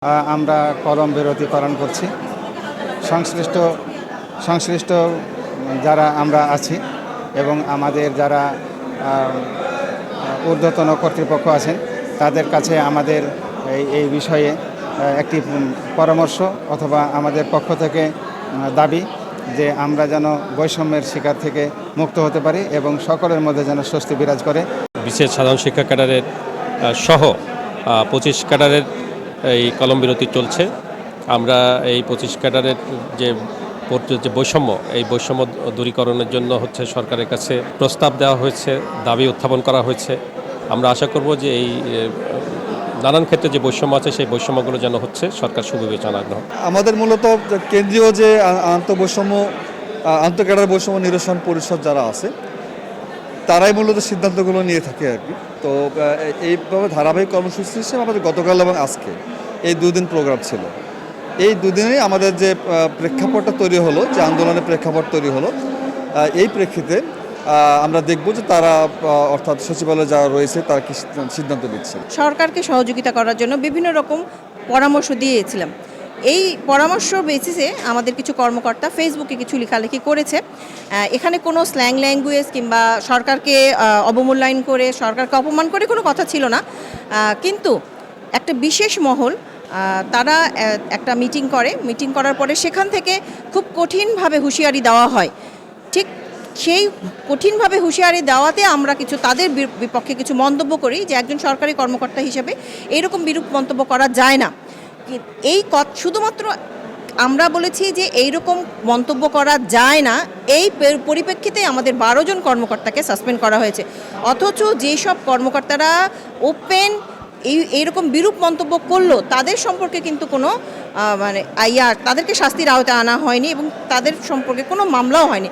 আমরা কলম বিরতি পালন করছি। সংশ্লিষ্ট সংশ্লিষ্ট যারা আমরা আছি এবং আমাদের যারা ঊর্ধ্বতন কর্তৃপক্ষ আছেন তাদের কাছে আমাদের এই বিষয়ে একটি পরামর্শ অথবা আমাদের পক্ষ থেকে দাবি যে আমরা যেন বৈষম্যের শিকার থেকে মুক্ত হতে পারি এবং সকলের মধ্যে যেন স্বস্তি বিরাজ করে। বিশেষ সাধারণ শিক্ষা ক্যাডারের সহ 25 ক্যাডারের এই কলম বিরতি চলছে। আমরা এই 25 ক্যাডারের যে বৈষম্য, এই বৈষম্য দূরীকরণের জন্য সরকারের কাছে প্রস্তাব দেওয়া হয়েছে, দাবি উত্থাপন করা হয়েছে। আমরা আশা করব যে এই নানান ক্ষেত্রে যে বৈষম্য আছে সেই বৈষম্যগুলো যেন সরকার সুবিবেচনা গ্রহণ। আমাদের মূলত কেন্দ্রীয় যে আন্তঃক্যাডার বৈষম্য নিরসন পরিষদ যারা আছে তারাই মূলত সিদ্ধান্তগুলো নিয়ে থাকে আর কি। তো এইভাবে ধারাবাহিক কর্মসূচি হিসেবে আমাদের গতকাল এবং আজকে এই দুদিন প্রোগ্রাম ছিল। এই দুদিনেই আমাদের যে প্রেক্ষাপটটা তৈরি হলো, যে আন্দোলনের প্রেক্ষাপট তৈরি হলো, এই প্রেক্ষিতে আমরা দেখব যে তারা অর্থাৎ সচিবালয়ে যারা রয়েছে তারা কি সিদ্ধান্ত দিচ্ছে। সরকারকে সহযোগিতা করার জন্য বিভিন্ন রকম পরামর্শ দিয়েছিলাম। এই পরামর্শ বেসিসে আমাদের কিছু কর্মকর্তা ফেসবুকে কিছু লেখালেখি করেছে। এখানে কোনো স্ল্যাং ল্যাঙ্গুয়েজ কিংবা সরকারকে অবমূল্যায়ন করে, সরকারকে অপমান করে কোনো কথা ছিল না। কিন্তু একটা বিশেষ মহল তারা একটা মিটিং করার পরে সেখান থেকে খুব কঠিনভাবে হুঁশিয়ারি দেওয়া হয়। ঠিক সেই কঠিনভাবে হুঁশিয়ারি দেওয়াতে আমরা কিছু তাদের বিপক্ষে কিছু মন্তব্য করি যে একজন সরকারি কর্মকর্তা হিসেবে এইরকম বিরূপ মন্তব্য করা যায় না। শুধুমাত্র আমরা বলেছি যে এইরকম মন্তব্য করা যায় না, এই পরিপ্রেক্ষিতে আমাদের 12 জন কর্মকর্তাকে সাসপেন্ড করা হয়েছে। অথচ যেসব কর্মকর্তারা ওপেন এইরকম বিরূপ মন্তব্য করলো তাদের সম্পর্কে কিন্তু কোনো তাদেরকে শাস্তির আওতায় আনা হয়নি এবং তাদের সম্পর্কে কোনো মামলাও হয়নি।